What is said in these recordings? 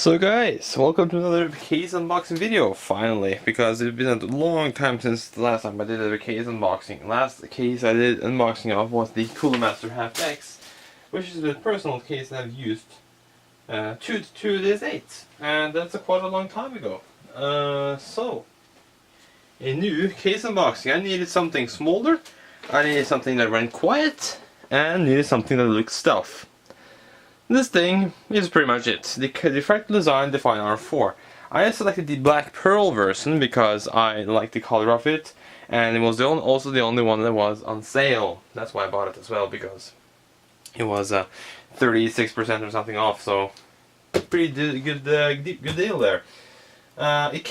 So guys, welcome to another case unboxing video, finally, because it's been a long time since the last time I did a case unboxing. Last case I did unboxing of was the Cooler Master Half X, which is a personal case that I've used to this date, and that's quite a long time ago. So, a new case unboxing. I needed something smaller, I needed something that ran quiet, and needed something that looked stealth. This thing is pretty much it. The Fractal design Define R4. I selected the black pearl version because I like the color of it, and it was also the only one that was on sale. That's why I bought it as well, because it was 36% or something off. So pretty good deal there. It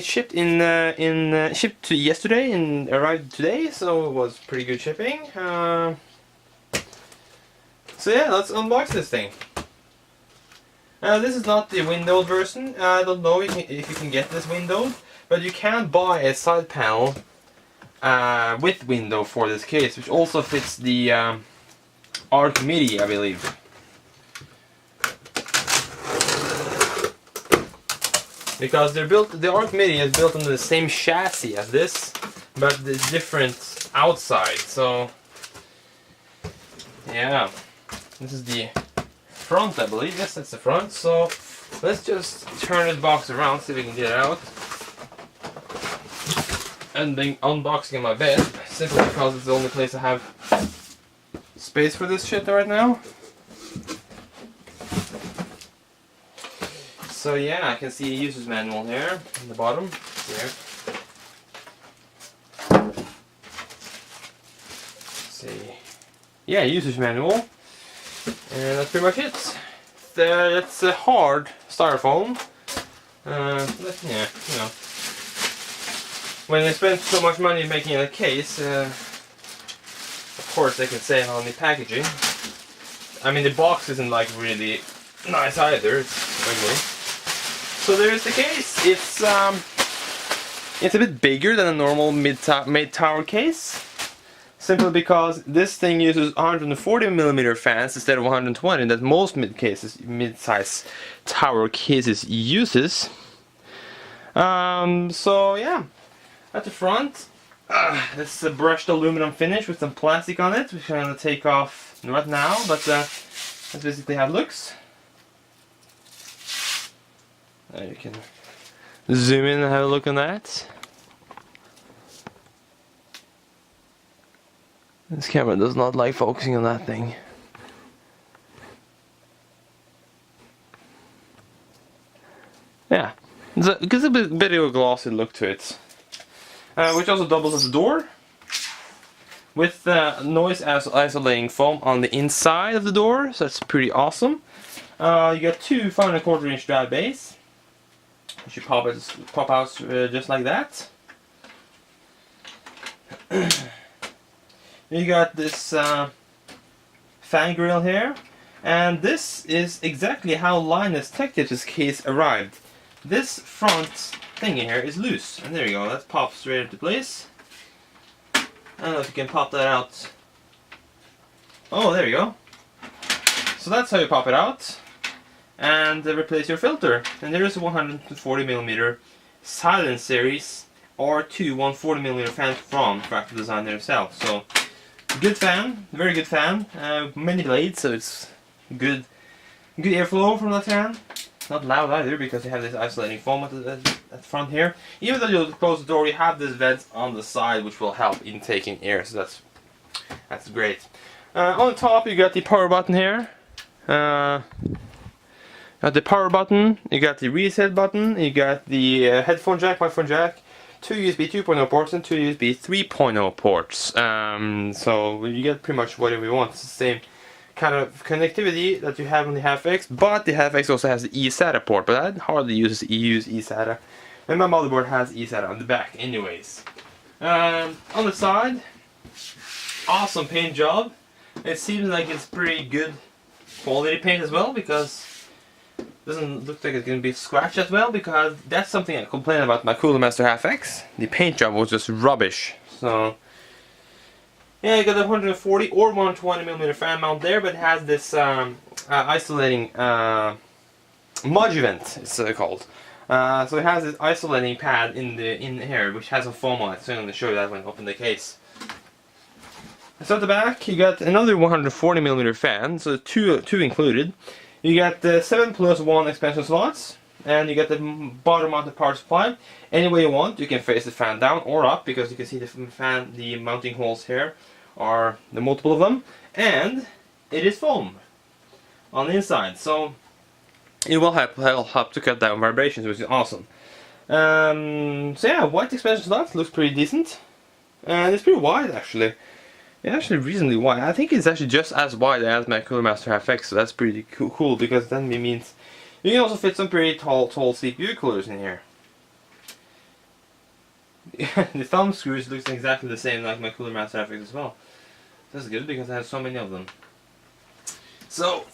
shipped shipped to yesterday and arrived today, so it was pretty good shipping. So yeah, let's unbox this thing. This is not the windowed version. I don't know if you can get this windowed, but you can buy a side panel with window for this case, which also fits the Arc MIDI, I believe. Because the Arc MIDI is built on the same chassis as this, but it's different outside. So yeah. This is the front, I believe. Yes, that's the front. So let's just turn the box around, see if we can get it out. And then unboxing in my bed, simply because it's the only place I have space for this shit right now. So yeah, I can see a user's manual here on the bottom. Here. Let's see. Yeah, user's manual. And that's pretty much it. It's a hard styrofoam. But yeah, you know. When they spend so much money making a case, of course they can save on the packaging. I mean, the box isn't like really nice either. It's ugly. So there's the case. It's a bit bigger than a normal mid-tower case. Simply because this thing uses 140mm fans instead of 120 that most mid-size tower cases uses. So yeah, at the front, this is a brushed aluminum finish with some plastic on it, which I'm gonna take off right now. But that's basically how it looks. You can zoom in and have a look on that. This camera does not like focusing on that thing. Yeah, it's a bit of a glossy look to it. Which also doubles as a door. With noise isolating foam on the inside of the door, so that's pretty awesome. You got two 5 1/4 inch drive bays. You should pop out just like that. You got this fan grill here, and this is exactly how Linus Tech Tips' case arrived. This front thingy here is loose, and there you go, that pops straight into place. I don't know if you can pop that out. Oh, there you go. So that's how you pop it out, and replace your filter. And there is a 140mm Silent Series R2 140mm fan from Fractal Design themselves. So good fan, very good fan. Many blades, so it's good airflow from that fan. Not loud either, because you have this isolating foam at the front here. Even though you close the door, you have this vents on the side, which will help in taking air. So that's great. On the top, you got the power button here. Got the power button. You got the reset button. You got the headphone jack, microphone jack. 2 USB 2.0 ports and 2 USB 3.0 ports. So you get pretty much whatever you want. It's the same kind of connectivity that you have on the Half X, but the Half X also has the eSATA port, but I hardly use eSATA. And my motherboard has eSATA on the back anyways. On the side, awesome paint job. It seems like it's pretty good quality paint as well, because doesn't look like it's going to be scratched as well, because that's something I complained about my Cooler Master Half X. The paint job was just rubbish. So yeah, you got a 140 or 120mm fan mount there, but it has this isolating Moduvent, it's called. So it has this isolating pad in here, which has a foam on it. So I'm going to show you that when I open the case. So at the back, you got another 140mm fan, so two included. You got the 7+1 expansion slots, and you get the bottom mounted power supply. Any way you want, you can face the fan down or up, because you can see the mounting holes here are the multiple of them, and it is foam on the inside, so it will help to cut down vibrations, which is awesome. So yeah, white expansion slots looks pretty decent, and it's pretty wide actually. It's actually reasonably wide. I think it's actually just as wide as my Cooler Master FX, so that's pretty cool, because then it means you can also fit some pretty tall CPU coolers in here. The thumb screws looks exactly the same like my Cooler Master FX as well. That's good because I have so many of them. So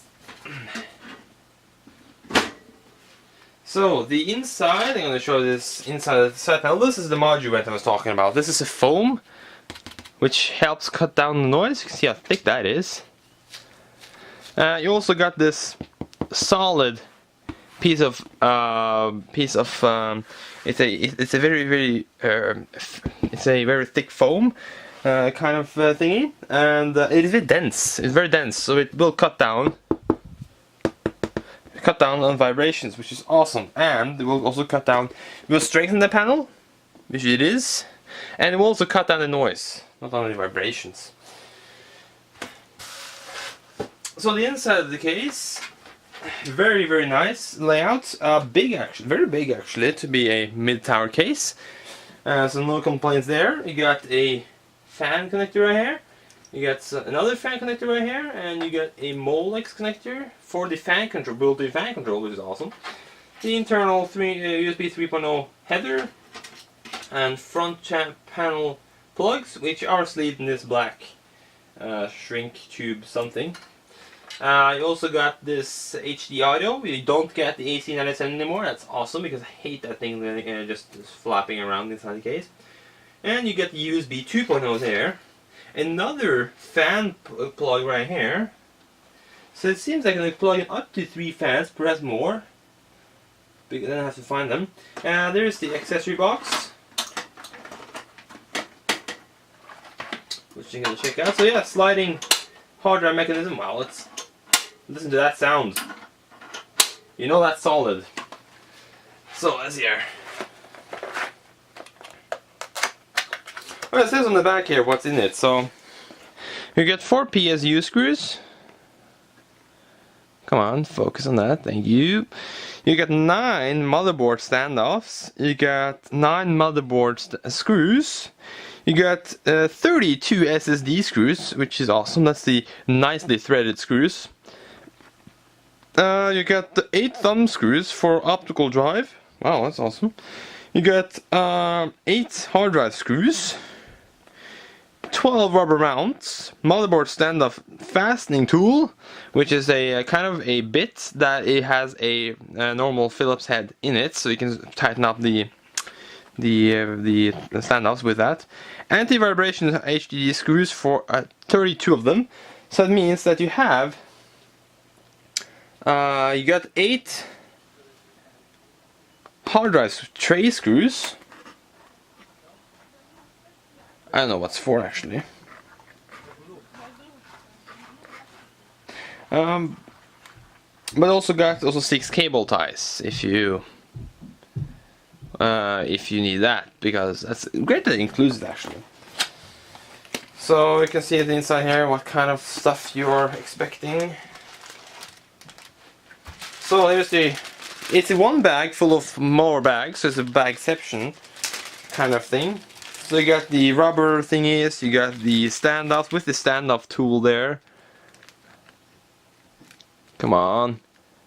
the inside, I'm going to show this inside of the side panel. This is the module I was talking about. This is a foam, which helps cut down the noise. You can see how thick that is. You also got this solid piece of it's a very thick foam kind of thingy, and it is very dense. It's very dense, so it will cut down on vibrations, which is awesome. And it will also it will strengthen the panel, which it is, and it will also cut down the noise, not only vibrations. So the inside of the case, very nice layout. Big actually, very big actually to be a mid-tower case. So no complaints there. You got a fan connector right here. You got another fan connector right here, and you got a Molex connector for the fan control, built-in fan control, which is awesome. The internal USB 3.0 header and front panel plugs, which are sleeved in this black shrink tube something. You also got this HD audio. You don't get the AC97 anymore. That's awesome, because I hate that thing just flapping around inside the case. And you get the USB 2.0 there. Another fan plug right here. So it seems like I can plug in up to 3 fans, perhaps more. But then I have to find them. There's the accessory box, which you're going to check out. So yeah, sliding hard drive mechanism. Wow, let's listen to that sound. You know that's solid. So let's hear. Well, it says on the back here what's in it. So you get 4 PSU screws. Come on, focus on that. Thank you. You got 9 motherboard standoffs. You got 9 motherboard screws. You got 32 SSD screws, which is awesome. That's the nicely threaded screws. You got the 8 thumb screws for optical drive. Wow, that's awesome. You got 8 hard drive screws, 12 rubber mounts, motherboard standoff fastening tool, which is a kind of a bit that it has a normal Phillips head in it, so you can tighten up the standoffs with that. Anti-vibration HDD screws for 32 of them. So that means that you have you got 8 hard drive tray screws. I don't know what's for actually. But also got 6 cable ties if you need that, because that's great that it includes it actually. So you can see the inside here what kind of stuff you're expecting. So here's it's one bag full of more bags, so it's a bagception kind of thing. So you got the rubber thingies, you got the standoff with the standoff tool there. Come on.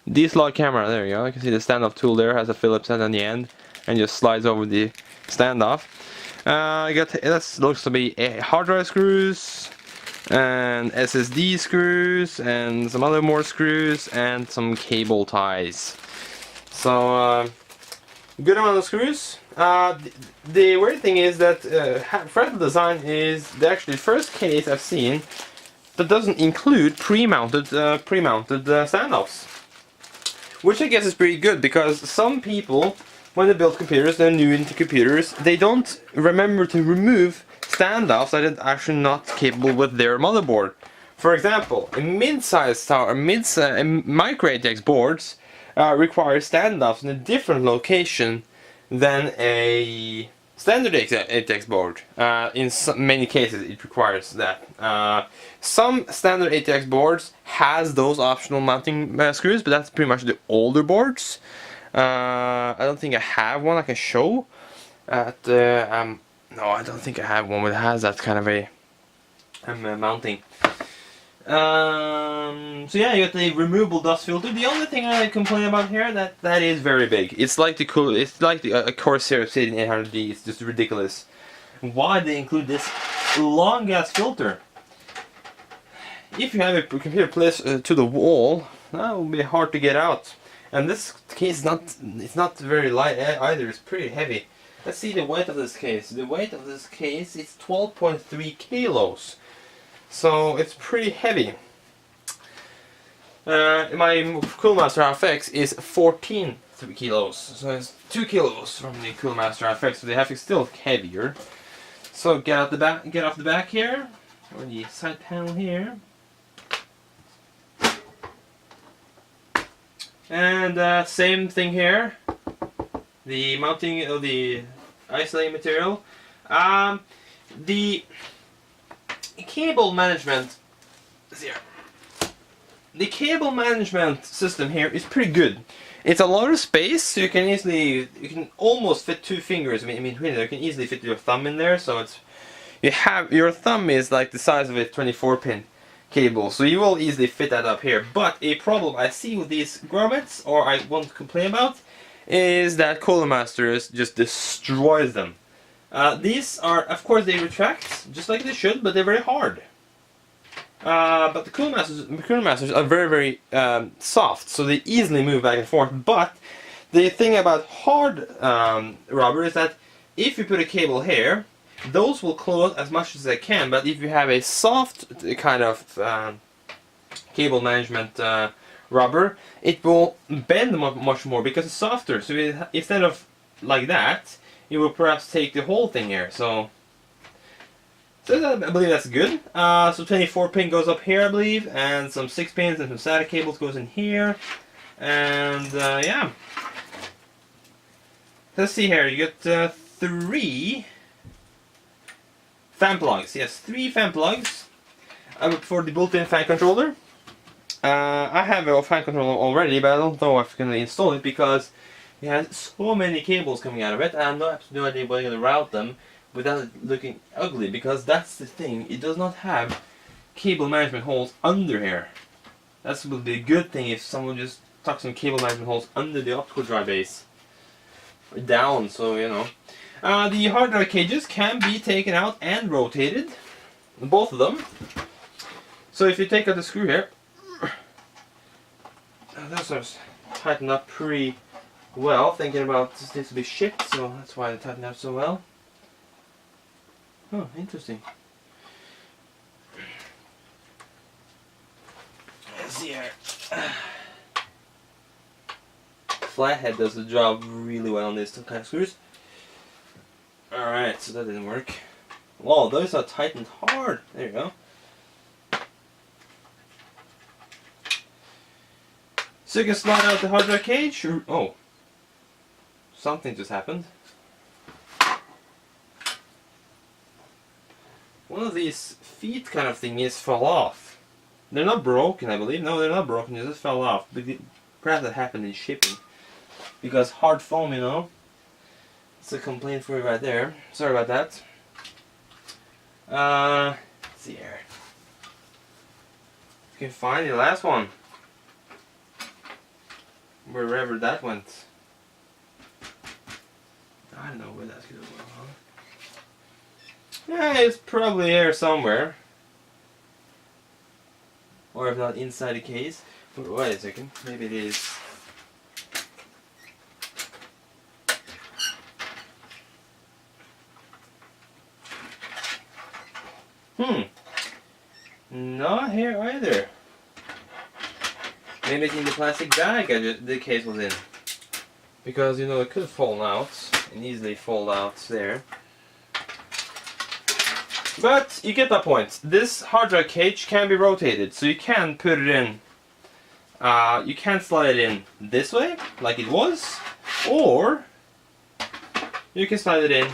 D-slot camera, there you go. You can see the standoff tool there has a Phillips head on the end and just slides over the standoff. You got this looks to be hard drive screws and SSD screws and some other more screws and some cable ties. So good amount of screws. The weird thing is that Fractal design is the actually first case I've seen that doesn't include pre-mounted standoffs, which I guess is pretty good because some people, when they build computers, they're new into computers, they don't remember to remove standoffs that are actually not capable with their motherboard. For example, a mid-sized tower, micro ATX boards require standoffs in a different location than a standard ATX board. In many cases it requires that. Some standard ATX boards has those optional mounting screws, but that's pretty much the older boards. I don't think I have one I can show. No, I don't think I have one that has that kind of a mounting. So yeah, you got the removable dust filter. The only thing I complain about here that is very big. It's like the Corsair Obsidian 800D. It's just ridiculous. Why they include this long ass filter? If you have a computer placed to the wall, that will be hard to get out. And this case it's not very light either. It's pretty heavy. Let's see the weight of this case. The weight of this case is 12.3 kilos. So it's pretty heavy. My Coolmaster FX is 14 kilos. So it's 2 kilos from the Coolmaster FX. So the FX is still heavier. So get off the back here, or the side panel here. And same thing here. The mounting of the isolating material. The cable management. Here. The cable management system here is pretty good. It's a lot of space, so you can almost fit 2 fingers in between. You can easily fit your thumb in there. So your thumb is like the size of a 24-pin cable, so you will easily fit that up here. But a problem I see with these grommets, or I want to complain about, is that Coolmasters just destroys them. These are, of course, they retract just like they should, but they're very hard. But the Coolmasters are very, very soft, so they easily move back and forth. But the thing about hard rubber is that if you put a cable here, those will close as much as they can. But if you have a soft kind of cable management rubber, it will bend much more because it's softer. So instead of like that, you will perhaps take the whole thing here. So I believe that's good. So 24 pin goes up here, I believe, and some 6 pins and some SATA cables goes in here. And yeah. Let's see here. You get 3 fan plugs. Yes, 3 fan plugs for the built-in fan controller. I have a fan controller already, but I don't know if I'm going to install it because it has so many cables coming out of it, and I have no idea where I'm going to route them without it looking ugly, because that's the thing. It does not have cable management holes under here. That would be a good thing if someone just tuck some cable management holes under the optical drive base. Or down, so you know. The hard drive cages can be taken out and rotated. Both of them. So if you take out the screw here, those are tightened up pretty well. Thinking about this to be shipped, so that's why they tightened up so well. Oh, interesting. Let's see here. Flathead does the job really well on these kind of screws. Alright, so that didn't work. Whoa, those are tightened hard. There you go. So you can slide out the hard drive cage. Oh, something just happened. One of these feet kind of thingies fell off. They're not broken, I believe. No, they're not broken, they just fell off. But perhaps that happened in shipping. Because hard foam, you know. It's a complaint for you right there. Sorry about that. Let's see here. You can find the last one. Wherever that went. I don't know where that's gonna go. Yeah, it's probably here somewhere. Or if not inside the case. Wait a second, maybe it is. Not here either. mimicking the plastic bag the case was in. Because, you know, it could fall out, and easily fall out there. But you get that point. This hard drive cage can be rotated, so you can put it in. You can slide it in this way, like it was, or you can slide it in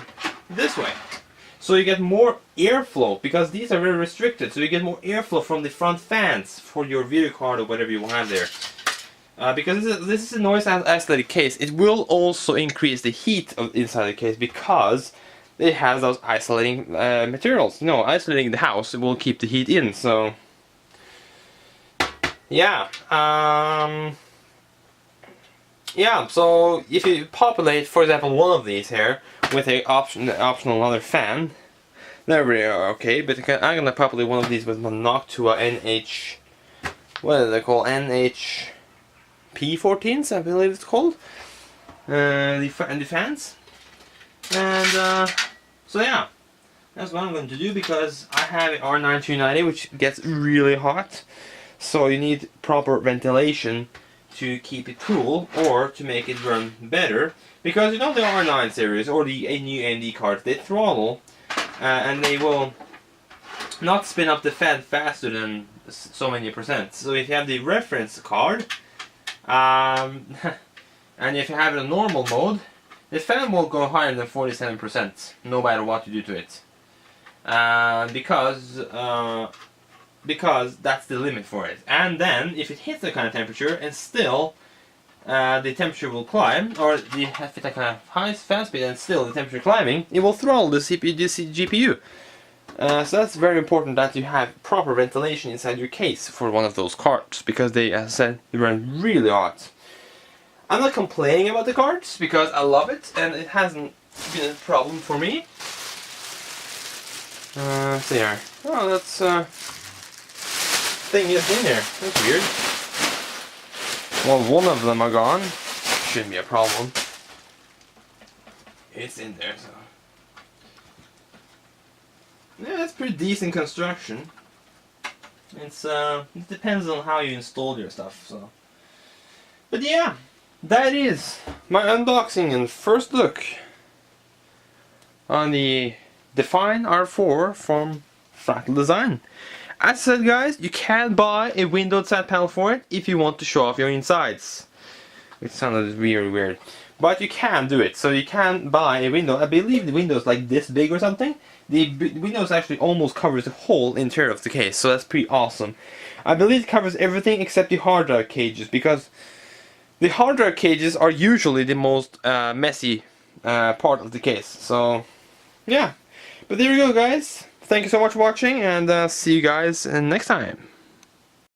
this way. So you get more airflow, because these are very restricted, so you get more airflow from the front fans for your video card or whatever you have there. Because this is a noise isolated case, it will also increase the heat of inside the case because it has those isolating materials. You know, isolating the house, it will keep the heat in, so... Yeah. Yeah, so if you populate, for example, one of these here with a optional other fan, there we are, okay, but I'm gonna populate one of these with my Noctua NH... What are they called? NH-P14s, I believe it's called. The fans. And, so yeah, that's what I'm going to do, because I have an R9290 which gets really hot. So you need proper ventilation to keep it cool, or to make it run better. Because you know the R9 series, or the new AMD cards, they throttle, and they will not spin up the fan faster than so many percent. So if you have the reference card, and if you have it in normal mode, the fan won't go higher than 47%, no matter what you do to it. Because that's the limit for it. And then, if it hits that kind of temperature, and still the temperature will climb, or if it has that kind of high fan speed and still the temperature climbing, it will throttle the GPU. So that's very important that you have proper ventilation inside your case for one of those cards, because they, as I said, they run really hot. I'm not complaining about the cards, because I love it, and it hasn't been a problem for me. So there. Oh, that's thing is in there. That's weird. Well, one of them are gone. Shouldn't be a problem. It's in there, so. Yeah, it's pretty decent construction. It's it depends on how you install your stuff, so. But yeah, that is my unboxing and first look on the Define R4 from Fractal Design. As I said, guys, you can buy a windowed side panel for it if you want to show off your insides. It sounded weird. But you can do it. So you can buy a window. I believe the window is like this big or something. The window actually almost covers the whole interior of the case. So that's pretty awesome. I believe it covers everything except the hard drive cages, because the hard drive cages are usually the most messy part of the case. So, yeah. But there you go, guys. Thank you so much for watching, and see you guys next time.